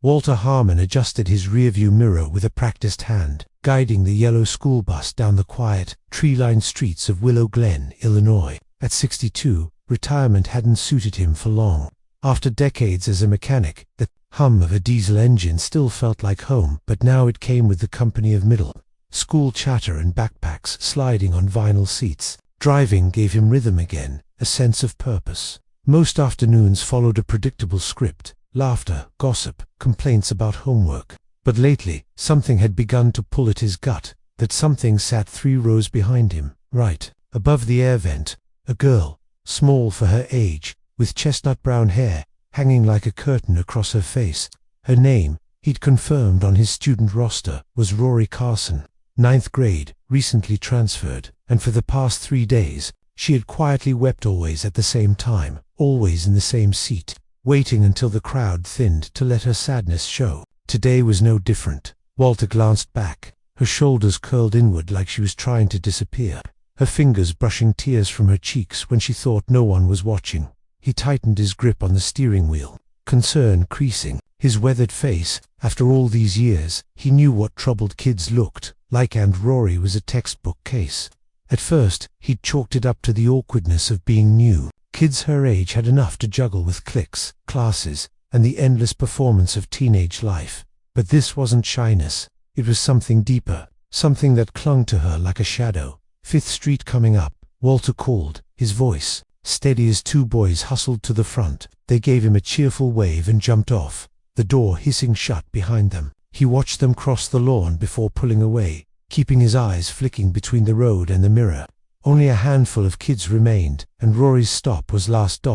Walter Harmon adjusted his rearview mirror with a practiced hand, guiding the yellow school bus down the quiet, tree-lined streets of Willow Glen, Illinois. At 62, retirement hadn't suited him for long. After decades as a mechanic, the hum of a diesel engine still felt like home, but now it came with the company of middle school chatter and backpacks sliding on vinyl seats. Driving gave him rhythm again, a sense of purpose. Most afternoons followed a predictable script: laughter, gossip, complaints about homework. But lately, something had begun to pull at his gut. That something sat 3 rows behind him, right above the air vent. A girl, small for her age, with chestnut brown hair hanging like a curtain across her face. Her name, he'd confirmed on his student roster, was Rory Carson. 9th grade, recently transferred, and for the past 3 days, she had quietly wept, always at the same time, always in the same seat, waiting until the crowd thinned to let her sadness show. Today was no different. Walter glanced back, her shoulders curled inward like she was trying to disappear, her fingers brushing tears from her cheeks when she thought no one was watching. He tightened his grip on the steering wheel, concern creasing his weathered face. After all these years, he knew what troubled kids looked like, and Rory was a textbook case. At first, he'd chalked it up to the awkwardness of being new. Kids her age had enough to juggle with cliques, classes, and the endless performance of teenage life. But this wasn't shyness. It was something deeper, something that clung to her like a shadow. 5th Street coming up, Walter called, his voice steady as 2 boys hustled to the front. They gave him a cheerful wave and jumped off, the door hissing shut behind them. He watched them cross the lawn before pulling away, keeping his eyes flicking between the road and the mirror. Only a handful of kids remained, and Rory's stop was last.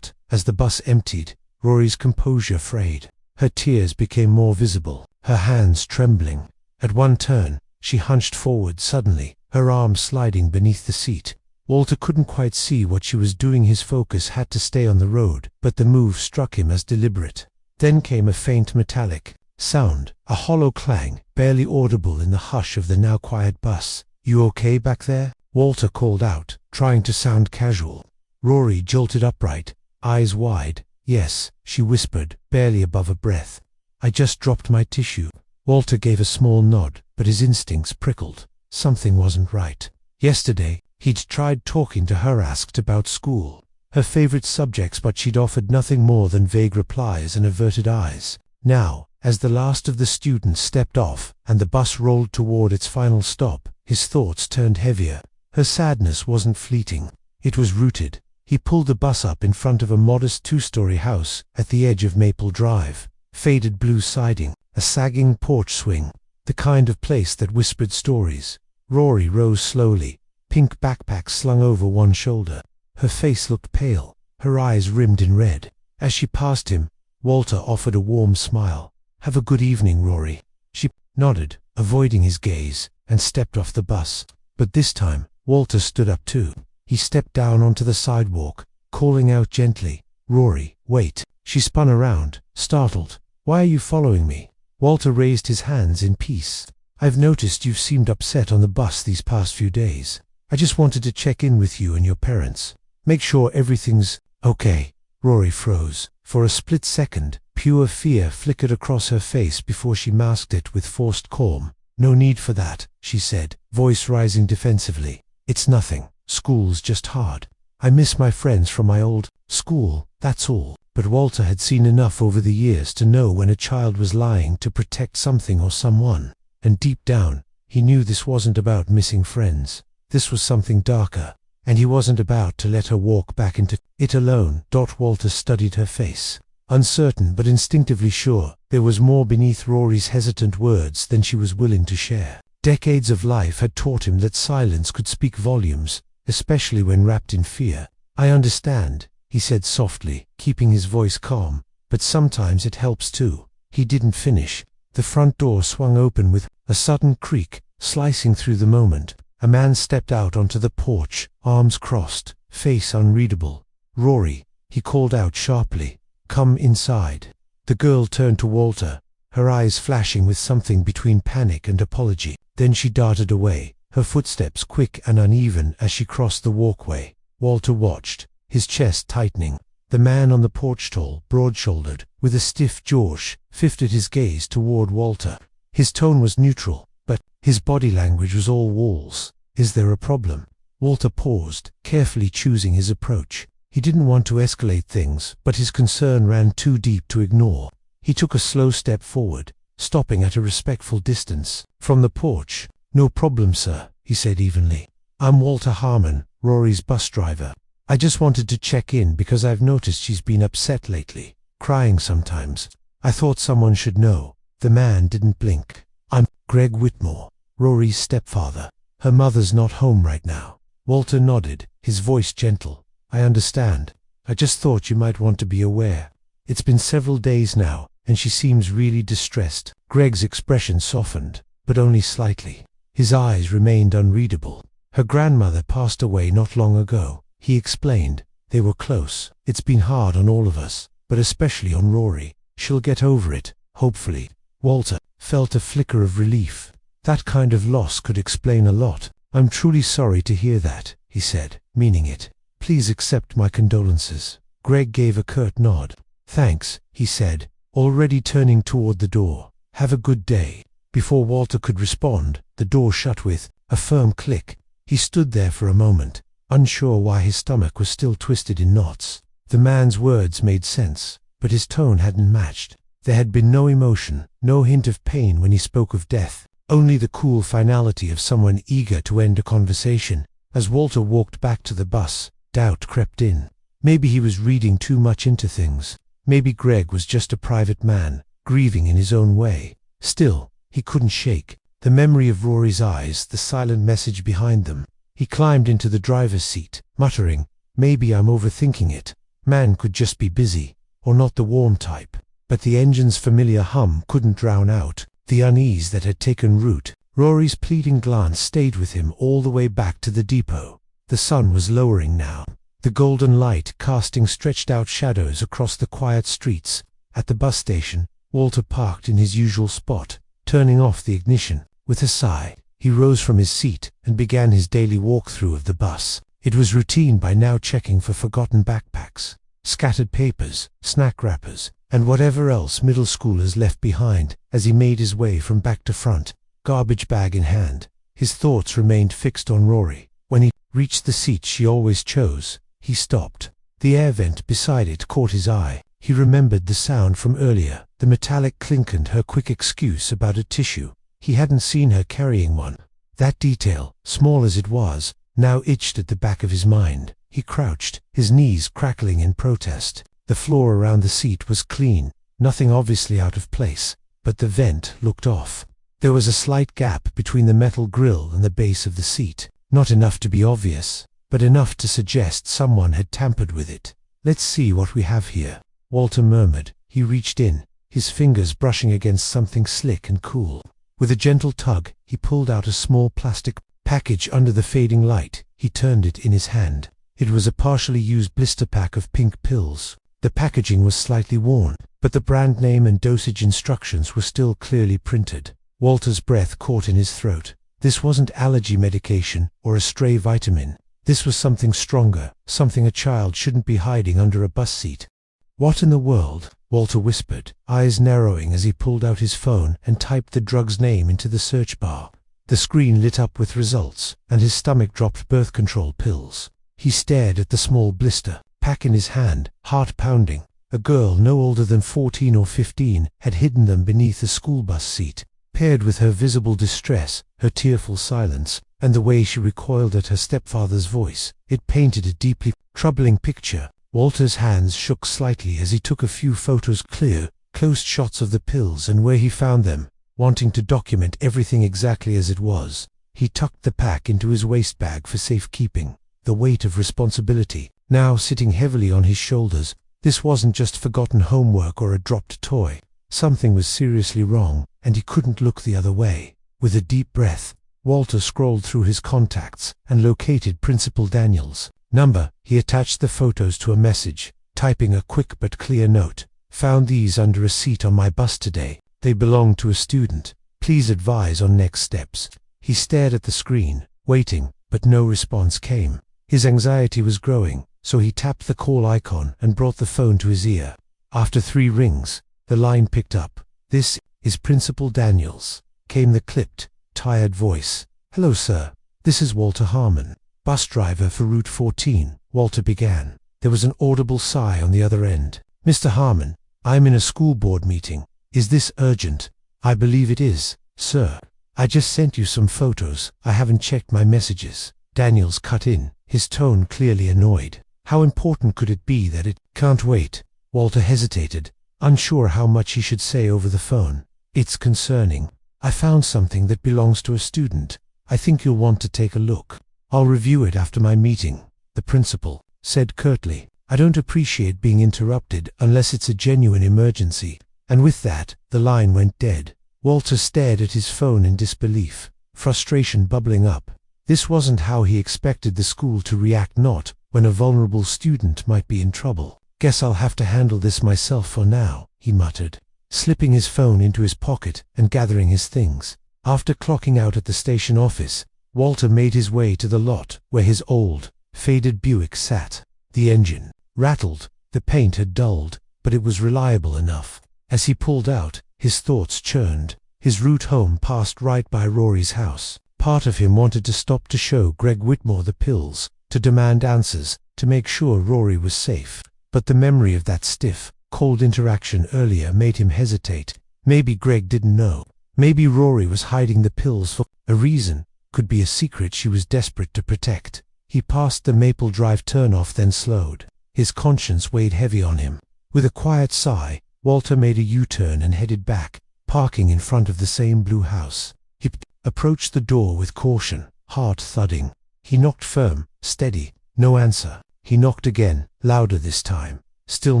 As the bus emptied, Rory's composure frayed. Her tears became more visible, her hands trembling. At one turn, she hunched forward suddenly, her arms sliding beneath the seat. Walter couldn't quite see what she was doing. His focus had to stay on the road, but the move struck him as deliberate. Then came a faint metallic sound, a hollow clang, barely audible in the hush of the now quiet bus. "You okay back there?" Walter called out, trying to sound casual. Rory jolted upright, eyes wide. "Yes," she whispered, barely above a breath. "I just dropped my tissue." Walter gave a small nod, but his instincts prickled. Something wasn't right. Yesterday, he'd tried talking to her, asked about school, her favorite subjects, but she'd offered nothing more than vague replies and averted eyes. Now, as the last of the students stepped off and the bus rolled toward its final stop, his thoughts turned heavier. Her sadness wasn't fleeting. It was rooted. He pulled the bus up in front of a modest 2-story house at the edge of Maple Drive. Faded blue siding, a sagging porch swing, the kind of place that whispered stories. Rory rose slowly, pink backpack slung over one shoulder. Her face looked pale, her eyes rimmed in red. As she passed him, Walter offered a warm smile. "Have a good evening, Rory." She nodded, avoiding his gaze, and stepped off the bus. But this time, Walter stood up too. He stepped down onto the sidewalk, calling out gently, "Rory, wait." She spun around, startled. "Why are you following me?" Walter raised his hands in peace. "I've noticed you've seemed upset on the bus these past few days. I just wanted to check in with you and your parents. Make sure everything's okay." Rory froze. For a split second, pure fear flickered across her face before she masked it with forced calm. "No need for that," she said, voice rising defensively. "It's nothing. School's just hard. I miss my friends from my old school, that's all." But Walter had seen enough over the years to know when a child was lying to protect something or someone. And deep down, he knew this wasn't about missing friends. This was something darker, and he wasn't about to let her walk back into it alone. Walter studied her face, uncertain but instinctively sure there was more beneath Rory's hesitant words than she was willing to share. Decades of life had taught him that silence could speak volumes, especially when wrapped in fear. "I understand," he said softly, keeping his voice calm, "but sometimes it helps too." He didn't finish. The front door swung open with a sudden creak, slicing through the moment. A man stepped out onto the porch, arms crossed, face unreadable. "Rory," he called out sharply, "come inside." The girl turned to Walter, her eyes flashing with something between panic and apology. Then she darted away, her footsteps quick and uneven as she crossed the walkway. Walter watched, his chest tightening. The man on the porch, tall, broad-shouldered, with a stiff jaw, shifted his gaze toward Walter. His tone was neutral, but his body language was all walls. "Is there a problem?" Walter paused, carefully choosing his approach. He didn't want to escalate things, but his concern ran too deep to ignore. He took a slow step forward, stopping at a respectful distance from the porch. "No problem, sir," he said evenly. "I'm Walter Harmon, Rory's bus driver. I just wanted to check in because I've noticed she's been upset lately, crying sometimes. I thought someone should know." The man didn't blink. "I'm Greg Whitmore, Rory's stepfather. Her mother's not home right now." Walter nodded, his voice gentle. "I understand. I just thought you might want to be aware. It's been several days now, and she seems really distressed." Greg's expression softened, but only slightly. His eyes remained unreadable. "Her grandmother passed away not long ago," he explained. "They were close. It's been hard on all of us, but especially on Rory. She'll get over it, hopefully." Walter felt a flicker of relief. That kind of loss could explain a lot. "I'm truly sorry to hear that," he said, meaning it. "Please accept my condolences." Greg gave a curt nod. "Thanks," he said, already turning toward the door. "Have a good day." Before Walter could respond, the door shut with a firm click. He stood there for a moment, unsure why his stomach was still twisted in knots. The man's words made sense, but his tone hadn't matched. There had been no emotion, no hint of pain when he spoke of death, only the cool finality of someone eager to end a conversation. As Walter walked back to the bus, doubt crept in. Maybe he was reading too much into things. Maybe Greg was just a private man, grieving in his own way. Still, he couldn't shake the memory of Rory's eyes, the silent message behind them. He climbed into the driver's seat, muttering, "Maybe I'm overthinking it. Man could just be busy, or not the warm type." But the engine's familiar hum couldn't drown out the unease that had taken root. Rory's pleading glance stayed with him all the way back to the depot. The sun was lowering now, the golden light casting stretched-out shadows across the quiet streets. At the bus station, Walter parked in his usual spot, turning off the ignition. With a sigh, he rose from his seat and began his daily walkthrough of the bus. It was routine by now, checking for forgotten backpacks, scattered papers, snack wrappers, and whatever else middle schoolers left behind. As he made his way from back to front, garbage bag in hand, his thoughts remained fixed on Rory. When he reached the seat she always chose, he stopped. The air vent beside it caught his eye. He remembered the sound from earlier, the metallic clink and her quick excuse about a tissue. He hadn't seen her carrying one. That detail, small as it was, now itched at the back of his mind. He crouched, his knees crackling in protest. The floor around the seat was clean, nothing obviously out of place, but the vent looked off. There was a slight gap between the metal grill and the base of the seat, not enough to be obvious, but enough to suggest someone had tampered with it. "Let's see what we have here," Walter murmured. He reached in, his fingers brushing against something slick and cool. With a gentle tug, he pulled out a small plastic package under the fading light. He turned it in his hand. It was a partially used blister pack of pink pills. The packaging was slightly worn, but the brand name and dosage instructions were still clearly printed. Walter's breath caught in his throat. This wasn't allergy medication or a stray vitamin. This was something stronger, something a child shouldn't be hiding under a bus seat. "What in the world?" Walter whispered, eyes narrowing as he pulled out his phone and typed the drug's name into the search bar. The screen lit up with results, and his stomach dropped. Birth control pills. He stared at the small blister pack in his hand, heart pounding. A girl no older than 14 or 15 had hidden them beneath a school bus seat. Paired with her visible distress, her tearful silence, and the way she recoiled at her stepfather's voice, it painted a deeply troubling picture. Walter's hands shook slightly as he took a few photos, clear, close shots of the pills and where he found them, wanting to document everything exactly as it was. He tucked the pack into his waist bag for safekeeping. The weight of responsibility now sitting heavily on his shoulders. This wasn't just forgotten homework or a dropped toy. Something was seriously wrong, and he couldn't look the other way. With a deep breath, Walter scrolled through his contacts and located Principal Daniels' number. He attached the photos to a message, typing a quick but clear note. "Found these under a seat on my bus today. They belong to a student. Please advise on next steps." He stared at the screen, waiting, but no response came. His anxiety was growing. so he tapped the call icon and brought the phone to his ear. After 3 rings, the line picked up. "This is Principal Daniels," came the clipped, tired voice. "Hello, sir. This is Walter Harmon, bus driver for Route 14, Walter began. There was an audible sigh on the other end. "Mr. Harmon, I'm in a school board meeting. Is this urgent?" "I believe it is, sir. I just sent you some photos. I haven't checked my messages." Daniels cut in, his tone clearly annoyed. How important could it be that it can't wait? Walter hesitated, unsure how much he should say over the phone. "It's concerning. I found something that belongs to a student. I think you'll want to take a look. I'll review it after my meeting," the principal said curtly. "I don't appreciate being interrupted unless it's a genuine emergency." And with that, the line went dead. Walter stared at his phone in disbelief, frustration bubbling up. This wasn't how he expected the school to react, not when a vulnerable student might be in trouble. "Guess I'll have to handle this myself for now," he muttered, slipping his phone into his pocket and gathering his things. After clocking out at the station office, Walter made his way to the lot where his old, faded Buick sat. The engine rattled, the paint had dulled, but it was reliable enough. As he pulled out, his thoughts churned. His route home passed right by Rory's house. Part of him wanted to stop to show Greg Whitmore the pills, to demand answers, to make sure Rory was safe. But the memory of that stiff, cold interaction earlier made him hesitate. Maybe Greg didn't know. Maybe Rory was hiding the pills for a reason, could be a secret she was desperate to protect. He passed the Maple Drive turnoff, then slowed. His conscience weighed heavy on him. With a quiet sigh, Walter made a U-turn and headed back, parking in front of the same blue house. He approached the door with caution, heart thudding. He knocked firm, steady, no answer. He knocked again, louder this time. Still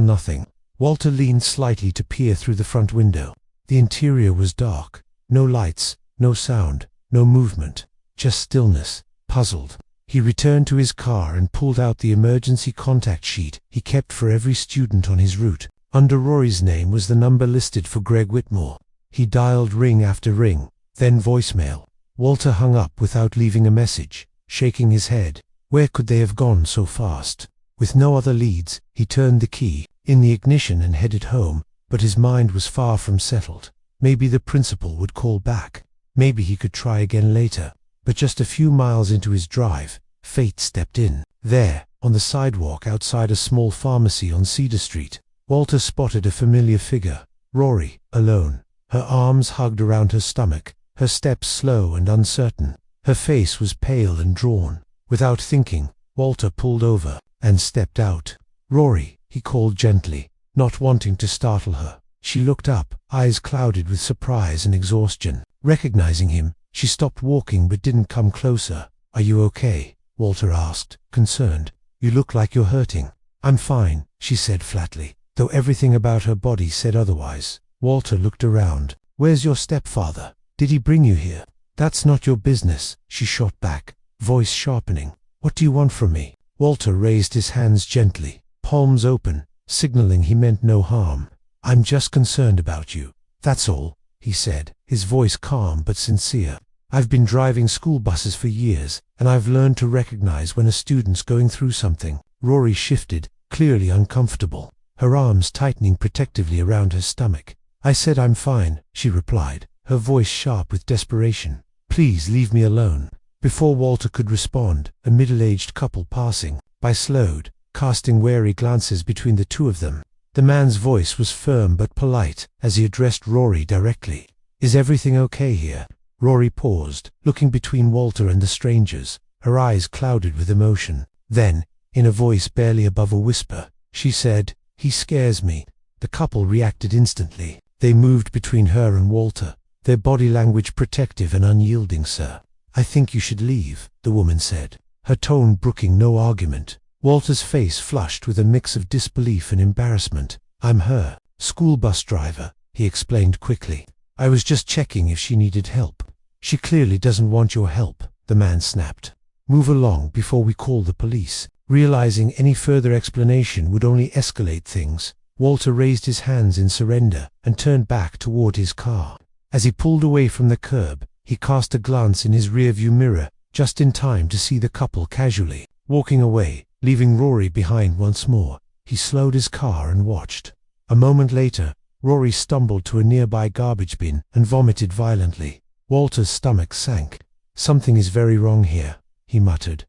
nothing. Walter leaned slightly to peer through the front window. The interior was dark. No lights, no sound, no movement, just stillness. Puzzled, he returned to his car and pulled out the emergency contact sheet he kept for every student on his route. Under Rory's name was the number listed for Greg Whitmore. He dialed ring after ring, then voicemail. Walter hung up without leaving a message, shaking his head. Where could they have gone so fast? With no other leads, he turned the key in the ignition and headed home, but his mind was far from settled. Maybe the principal would call back. Maybe he could try again later. But just a few miles into his drive, fate stepped in. There, on the sidewalk outside a small pharmacy on Cedar Street, Walter spotted a familiar figure. Rory, alone, her arms hugged around her stomach, her steps slow and uncertain. Her face was pale and drawn. Without thinking, Walter pulled over and stepped out. "Rory," he called gently, not wanting to startle her. She looked up, eyes clouded with surprise and exhaustion. Recognizing him, she stopped walking but didn't come closer. "Are you okay?" Walter asked, concerned. "You look like you're hurting." "I'm fine," she said flatly, though everything about her body said otherwise. Walter looked around. "Where's your stepfather? Did he bring you here?" "That's not your business," she shot back, voice sharpening. "What do you want from me?" Walter raised his hands gently, palms open, signaling he meant no harm. "I'm just concerned about you. That's all," he said, his voice calm but sincere. "I've been driving school buses for years, and I've learned to recognize when a student's going through something." Rory shifted, clearly uncomfortable, her arms tightening protectively around her stomach. "I said I'm fine," she replied, her voice sharp with desperation. "Please leave me alone." Before Walter could respond, a middle-aged couple passing by slowed, casting wary glances between the two of them. The man's voice was firm but polite as he addressed Rory directly. "Is everything okay here?" Rory paused, looking between Walter and the strangers, her eyes clouded with emotion. Then, in a voice barely above a whisper, she said, "He scares me." The couple reacted instantly. They moved between her and Walter, their body language protective and unyielding. "Sir, I think you should leave," the woman said, her tone brooking no argument. Walter's face flushed with a mix of disbelief and embarrassment. "I'm her school bus driver," he explained quickly. "I was just checking if she needed help." "She clearly doesn't want your help," the man snapped. "Move along before we call the police." Realizing any further explanation would only escalate things, Walter raised his hands in surrender and turned back toward his car. As he pulled away from the curb, he cast a glance in his rearview mirror, just in time to see the couple casually walking away, leaving Rory behind once more. He slowed his car and watched. A moment later, Rory stumbled to a nearby garbage bin and vomited violently. Walter's stomach sank. "Something is very wrong here," he muttered.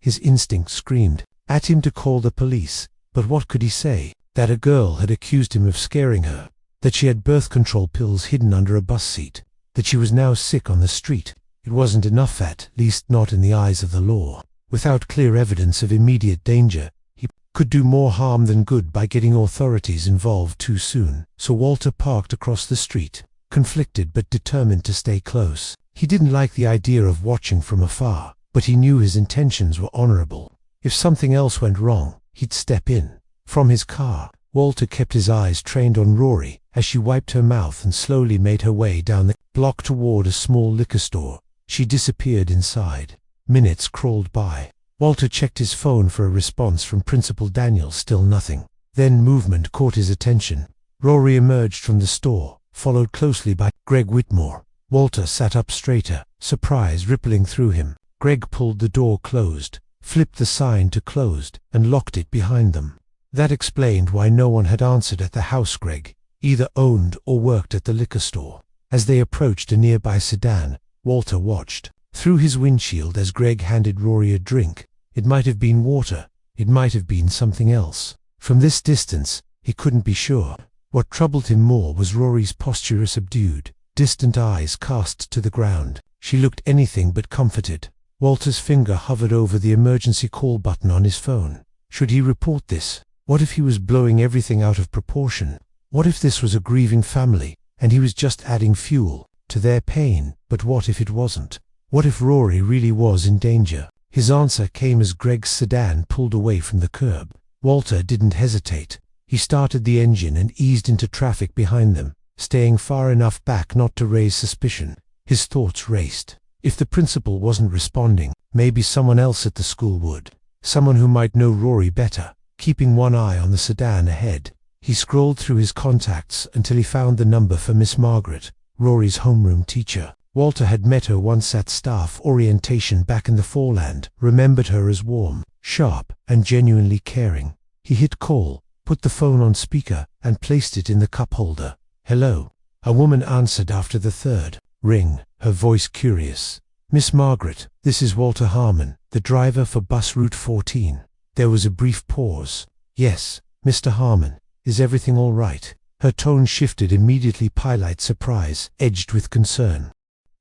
His instinct screamed at him to call the police, but what could he say? That a girl had accused him of scaring her, that she had birth control pills hidden under a bus seat, that she was now sick on the street. It wasn't enough, at least not in the eyes of the law. Without clear evidence of immediate danger, he could do more harm than good by getting authorities involved too soon. So Walter parked across the street, conflicted but determined to stay close. He didn't like the idea of watching from afar, but he knew his intentions were honorable. If something else went wrong, he'd step in. From his car, Walter kept his eyes trained on Rory as she wiped her mouth and slowly made her way down the block toward a small liquor store. She disappeared inside. Minutes crawled by. Walter checked his phone for a response from Principal Daniel. Still nothing. Then movement caught his attention. Rory emerged from the store, followed closely by Greg Whitmore. Walter sat up straighter, surprise rippling through him. Greg pulled the door closed, flipped the sign to closed, and locked it behind them. That explained why no one had answered at the house. Greg either owned or worked at the liquor store. As they approached a nearby sedan, Walter watched through his windshield as Greg handed Rory a drink. It might have been water. It might have been something else. From this distance, he couldn't be sure. What troubled him more was Rory's posture, subdued, distant eyes cast to the ground. She looked anything but comforted. Walter's finger hovered over the emergency call button on his phone. Should he report this? What if he was blowing everything out of proportion? What if this was a grieving family, and he was just adding fuel to their pain? But what if it wasn't? What if Rory really was in danger? His answer came as Greg's sedan pulled away from the curb. Walter didn't hesitate. He started the engine and eased into traffic behind them, staying far enough back not to raise suspicion. His thoughts raced. If the principal wasn't responding, maybe someone else at the school would. Someone who might know Rory better. Keeping one eye on the sedan ahead, he scrolled through his contacts until he found the number for Miss Margaret, Rory's homeroom teacher. Walter had met her once at staff orientation back in the Foreland, remembered her as warm, sharp, and genuinely caring. He hit call, put the phone on speaker, and placed it in the cup holder. "Hello." A woman answered after the third ring, her voice curious. "Miss Margaret, this is Walter Harmon, the driver for bus route 14. There was a brief pause. "Yes, Mr. Harmon, is everything all right?" Her tone shifted immediately, polite surprise, edged with concern.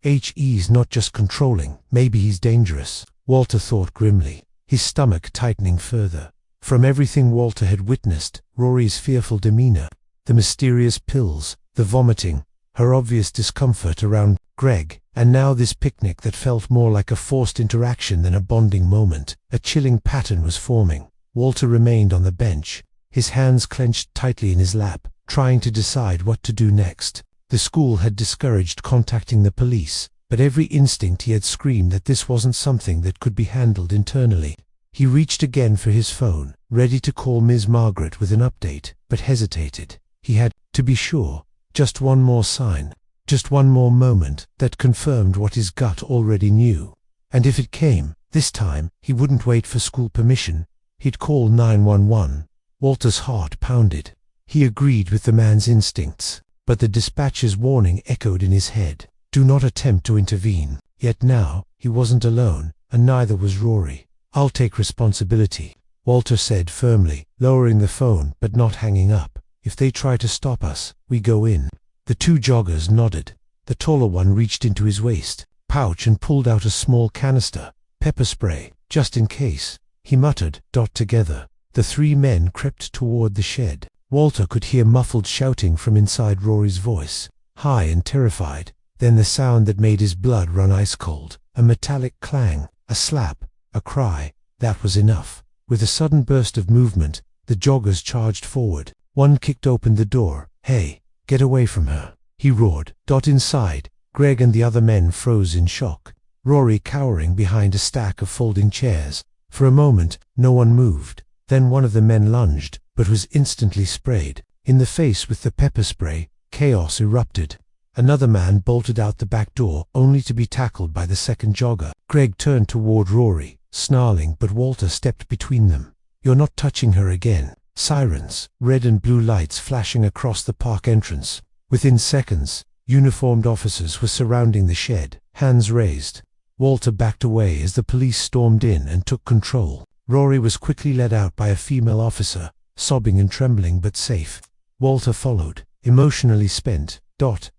"He's not just controlling, maybe he's dangerous," Walter thought grimly, his stomach tightening further. From everything Walter had witnessed, Rory's fearful demeanor, the mysterious pills, the vomiting, her obvious discomfort around Greg, and now this picnic that felt more like a forced interaction than a bonding moment, a chilling pattern was forming. Walter remained on the bench, his hands clenched tightly in his lap, trying to decide what to do next. The school had discouraged contacting the police, but every instinct he had screamed that this wasn't something that could be handled internally. He reached again for his phone, ready to call Ms. Margaret with an update, but hesitated. He had, to be sure, just one more sign, just one more moment that confirmed what his gut already knew. And if it came, this time, he wouldn't wait for school permission. He'd call 911. Walter's heart pounded. He agreed with the man's instincts, but the dispatcher's warning echoed in his head. Do not attempt to intervene. Yet now, he wasn't alone, and neither was Rory. "I'll take responsibility," Walter said firmly, lowering the phone but not hanging up. "If they try to stop us, we go in." The two joggers nodded. The taller one reached into his waist pouch and pulled out a small canister. "Pepper spray, just in case," he muttered. Together, the three men crept toward the shed. Walter could hear muffled shouting from inside Rory's voice, high and terrified, then the sound that made his blood run ice cold, a metallic clang, a slap, a cry. That was enough. With a sudden burst of movement, the joggers charged forward. One kicked open the door. "Hey, get away from her," he roared. Inside, Greg and the other men froze in shock, Rory cowering behind a stack of folding chairs. For a moment, no one moved. Then one of the men lunged, but was instantly sprayed in the face with the pepper spray. Chaos erupted. Another man bolted out the back door, only to be tackled by the second jogger. Greg turned toward Rory, snarling, but Walter stepped between them. You're not touching her again." Sirens, red and blue lights flashing across the park entrance. Within seconds, uniformed officers were surrounding the shed, hands raised. Walter backed away as the police stormed in and took control. Rory was quickly led out by a female officer, sobbing and trembling but safe. Walter followed, emotionally spent.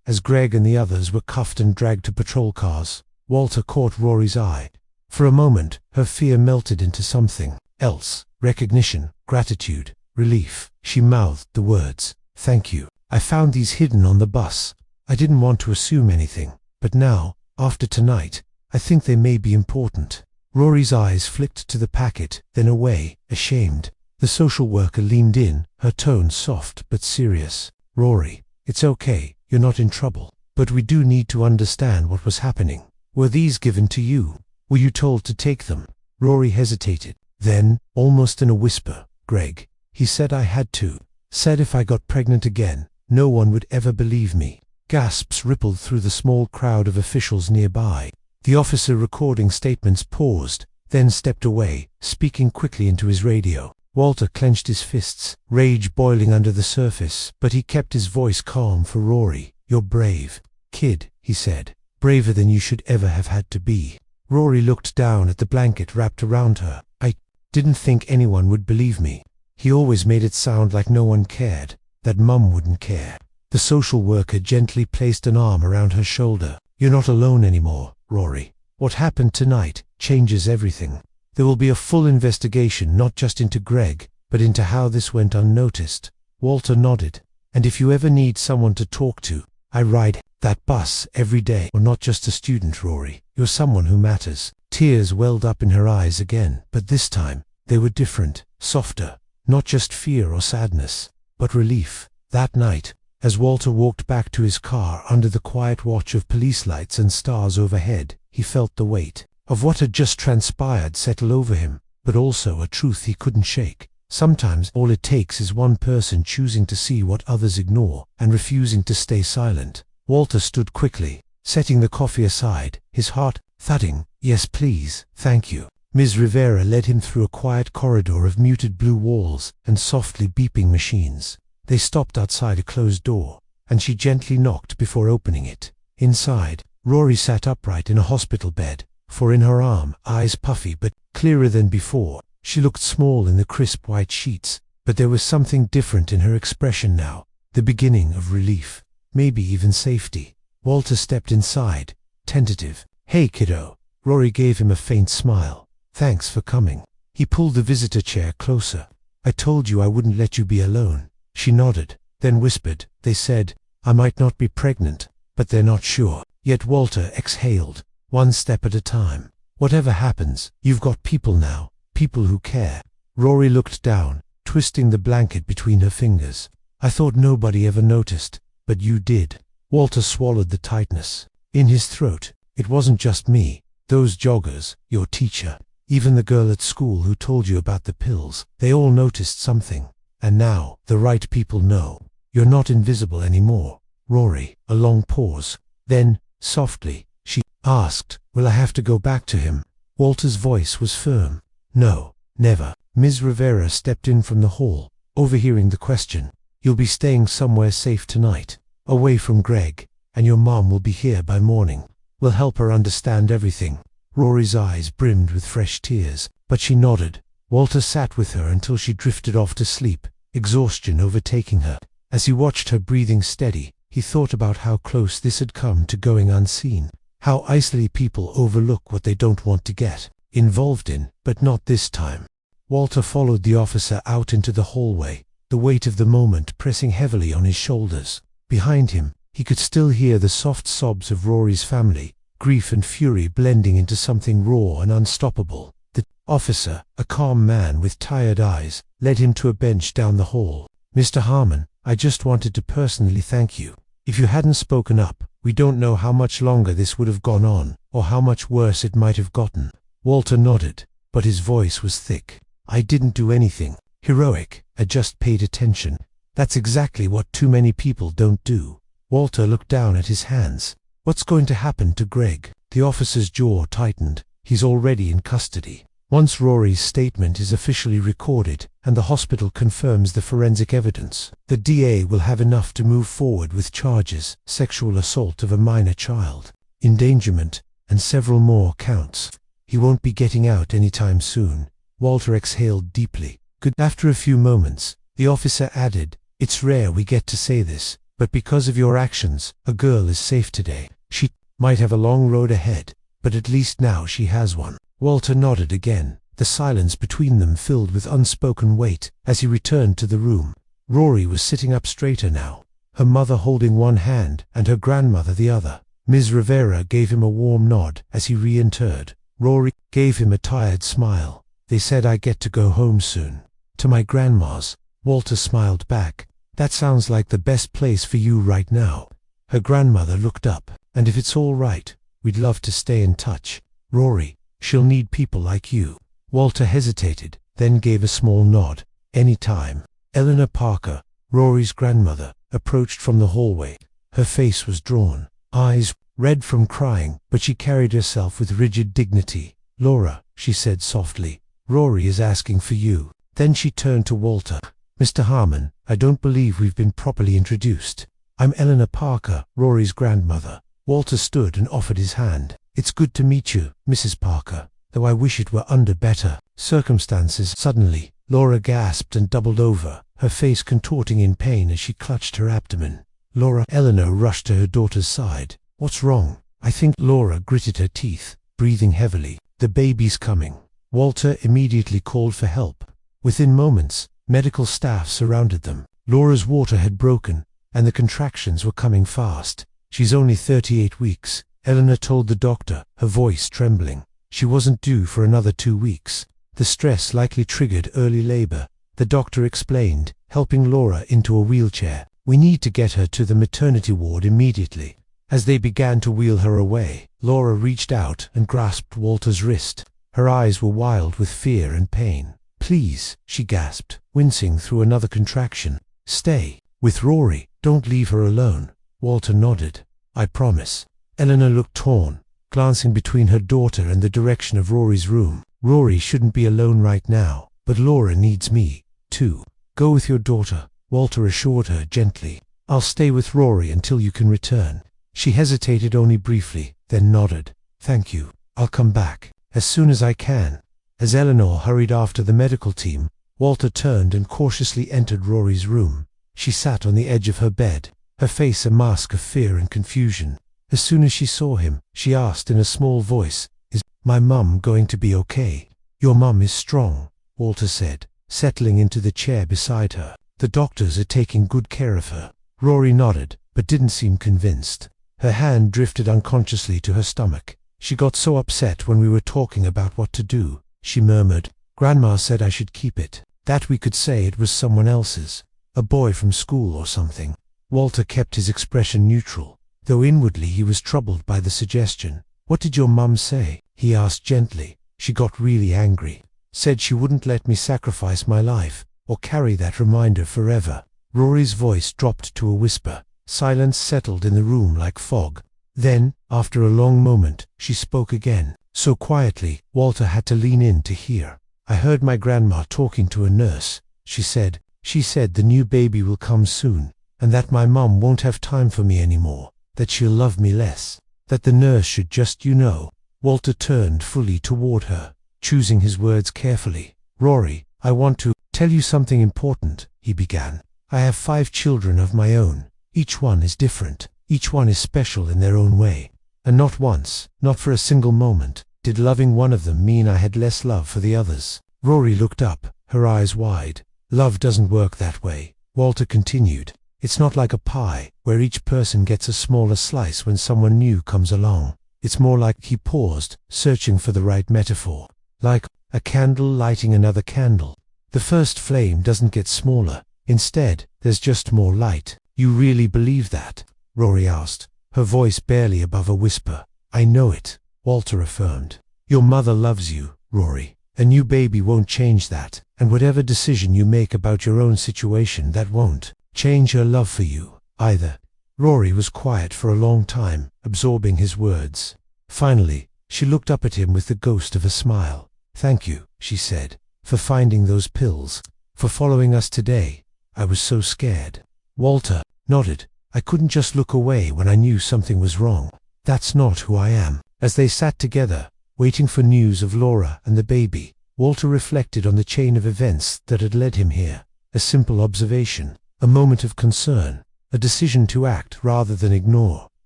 As Greg and the others were cuffed and dragged to patrol cars, Walter caught Rory's eye. For a moment, her fear melted into something else. Recognition, gratitude, relief. She mouthed the words, "Thank you. I found these hidden on the bus. I didn't want to assume anything, but now, after tonight, I think they may be important." Rory's eyes flicked to the packet, then away, ashamed. The social worker leaned in, her tone soft but serious. "Rory, it's okay, you're not in trouble. But we do need to understand what was happening. Were these given to you? Were you told to take them?" Rory hesitated. Then, almost in a whisper, "Greg. He said I had to. Said if I got pregnant again, no one would ever believe me." Gasps rippled through the small crowd of officials nearby. The officer recording statements paused, then stepped away, speaking quickly into his radio. Walter clenched his fists, rage boiling under the surface, but he kept his voice calm for Rory. "You're brave, kid," he said. "Braver than you should ever have had to be." Rory looked down at the blanket wrapped around her. "I didn't think anyone would believe me. He always made it sound like no one cared, that Mum wouldn't care." The social worker gently placed an arm around her shoulder. "You're not alone anymore, Rory. What happened tonight changes everything. There will be a full investigation not just into Greg, but into how this went unnoticed." Walter nodded. "And if you ever need someone to talk to, I ride that bus every day." "You're not just a student, Rory. You're someone who matters." Tears welled up in her eyes again, but this time, they were different, softer. Not just fear or sadness, but relief. That night, as Walter walked back to his car under the quiet watch of police lights and stars overhead, he felt the weight of what had just transpired settle over him, but also a truth he couldn't shake. Sometimes all it takes is one person choosing to see what others ignore and refusing to stay silent. Walter stood quickly, setting the coffee aside, his heart thudding. "Yes, please, thank you." Ms. Rivera led him through a quiet corridor of muted blue walls and softly beeping machines. They stopped outside a closed door, and she gently knocked before opening it. Inside, Rory sat upright in a hospital bed, for in her arm, eyes puffy but clearer than before. She looked small in the crisp white sheets, but there was something different in her expression now, the beginning of relief, maybe even safety. Walter stepped inside, tentative. "Hey, kiddo." Rory gave him a faint smile. "Thanks for coming." He pulled the visitor chair closer. "I told you I wouldn't let you be alone." She nodded, then whispered, "They said I might not be pregnant, but they're not sure." Yet Walter exhaled, one step at a time. "Whatever happens, you've got people now, people who care." Rory looked down, twisting the blanket between her fingers. "I thought nobody ever noticed, but you did." Walter swallowed the tightness in his throat. "It wasn't just me. Those joggers, your teacher, even the girl at school who told you about the pills, they all noticed something. And now, the right people know. You're not invisible anymore, Rory." A long pause. Then, softly, she asked, "Will I have to go back to him?" Walter's voice was firm. "No, never." Ms. Rivera stepped in from the hall, overhearing the question. "You'll be staying somewhere safe tonight, away from Greg, and your mom will be here by morning. We'll help her understand everything." Rory's eyes brimmed with fresh tears, but she nodded. Walter sat with her until she drifted off to sleep, exhaustion overtaking her. As he watched her breathing steady, he thought about how close this had come to going unseen, how easily people overlook what they don't want to get involved in, but not this time. Walter followed the officer out into the hallway, the weight of the moment pressing heavily on his shoulders. Behind him, he could still hear the soft sobs of Rory's family, grief and fury blending into something raw and unstoppable. The officer, a calm man with tired eyes, led him to a bench down the hall. "Mr. Harmon, I just wanted to personally thank you. If you hadn't spoken up, we don't know how much longer this would have gone on, or how much worse it might have gotten." Walter nodded, but his voice was thick. "I didn't do anything heroic, I just paid attention. That's exactly what too many people don't do." Walter looked down at his hands. "What's going to happen to Greg?" The officer's jaw tightened. "He's already in custody." Once Rory's statement is officially recorded and the hospital confirms the forensic evidence, the DA will have enough to move forward with charges: sexual assault of a minor child, endangerment, and several more counts. He won't be getting out anytime soon. Walter exhaled deeply. Good. After a few moments, the officer added, "It's rare we get to say this, but because of your actions, a girl is safe today. She might have a long road ahead, but at least now she has one." Walter nodded again, the silence between them filled with unspoken weight as he returned to the room. Rory was sitting up straighter now, her mother holding one hand and her grandmother the other. Ms. Rivera gave him a warm nod as he re-entered. Rory gave him a tired smile. "They said I get to go home soon. To my grandma's." Walter smiled back. "That sounds like the best place for you right now." Her grandmother looked up. "And if it's all right, we'd love to stay in touch. Rory, she'll need people like you." Walter hesitated, then gave a small nod. "Any time." Eleanor Parker, Rory's grandmother, approached from the hallway. Her face was drawn, eyes red from crying, but she carried herself with rigid dignity. "Laura," she said softly, "Rory is asking for you." Then she turned to Walter. "Mr. Harmon, I don't believe we've been properly introduced. I'm Eleanor Parker, Rory's grandmother." Walter stood and offered his hand. "It's good to meet you, Mrs. Parker, though I wish it were under better circumstances." Suddenly, Laura gasped and doubled over, her face contorting in pain as she clutched her abdomen. "Laura!" Eleanor rushed to her daughter's side. "What's wrong?" "I think..." Laura gritted her teeth, breathing heavily. "The baby's coming." Walter immediately called for help. Within moments, medical staff surrounded them. Laura's water had broken, and the contractions were coming fast. "She's only 38 weeks, Eleanor told the doctor, her voice trembling. "She wasn't due for another 2 weeks. The stress likely triggered early labor," the doctor explained, helping Laura into a wheelchair. "We need to get her to the maternity ward immediately." As they began to wheel her away, Laura reached out and grasped Walter's wrist. Her eyes were wild with fear and pain. "Please," she gasped, wincing through another contraction. "Stay with Rory. Don't leave her alone." Walter nodded. "I promise." Eleanor looked torn, glancing between her daughter and the direction of Rory's room. "Rory shouldn't be alone right now, but Laura needs me, too." "Go with your daughter," Walter assured her gently. "I'll stay with Rory until you can return." She hesitated only briefly, then nodded. "Thank you. I'll come back as soon as I can." As Eleanor hurried after the medical team, Walter turned and cautiously entered Rory's room. She sat on the edge of her bed, her face a mask of fear and confusion. As soon as she saw him, she asked in a small voice, "Is my mum going to be okay?" "Your mum is strong," Walter said, settling into the chair beside her. "The doctors are taking good care of her." Rory nodded, but didn't seem convinced. Her hand drifted unconsciously to her stomach. "She got so upset when we were talking about what to do," she murmured. "Grandma said I should keep it, that we could say it was someone else's, a boy from school or something." Walter kept his expression neutral, though inwardly he was troubled by the suggestion. "What did your mum say?" he asked gently. "She got really angry. Said she wouldn't let me sacrifice my life, or carry that reminder forever." Rory's voice dropped to a whisper. Silence settled in the room like fog. Then, after a long moment, she spoke again, so quietly, Walter had to lean in to hear. "I heard my grandma talking to a nurse," she said. "She said the new baby will come soon, and that my mum won't have time for me anymore, that she'll love me less, that the nurse should just, you know." Walter turned fully toward her, choosing his words carefully. "Rory, I want to tell you something important," he began. "I have 5 children of my own. Each one is different. Each one is special in their own way. And not once, not for a single moment, did loving one of them mean I had less love for the others." Rory looked up, her eyes wide. "Love doesn't work that way," Walter continued. "It's not like a pie, where each person gets a smaller slice when someone new comes along. It's more like," he paused, searching for the right metaphor, "like a candle lighting another candle. The first flame doesn't get smaller. Instead, there's just more light." "You really believe that?" Rory asked, her voice barely above a whisper. "I know it," Walter affirmed. "Your mother loves you, Rory. A new baby won't change that, and whatever decision you make about your own situation, that won't change her love for you, either." Rory was quiet for a long time, absorbing his words. Finally, she looked up at him with the ghost of a smile. "Thank you," she said, "for finding those pills, for following us today. I was so scared." Walter nodded. "I couldn't just look away when I knew something was wrong. That's not who I am." As they sat together, waiting for news of Laura and the baby, Walter reflected on the chain of events that had led him here. A simple observation, a moment of concern, a decision to act rather than ignore.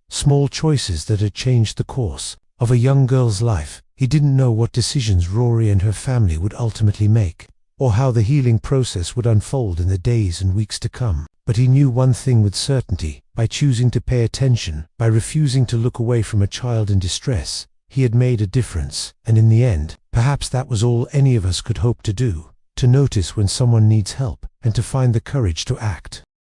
Small choices that had changed the course of a young girl's life. He didn't know what decisions Rory and her family would ultimately make, or how the healing process would unfold in the days and weeks to come. But he knew one thing with certainty: by choosing to pay attention, by refusing to look away from a child in distress, he had made a difference. And in the end, perhaps that was all any of us could hope to do: to notice when someone needs help, and to find the courage to act.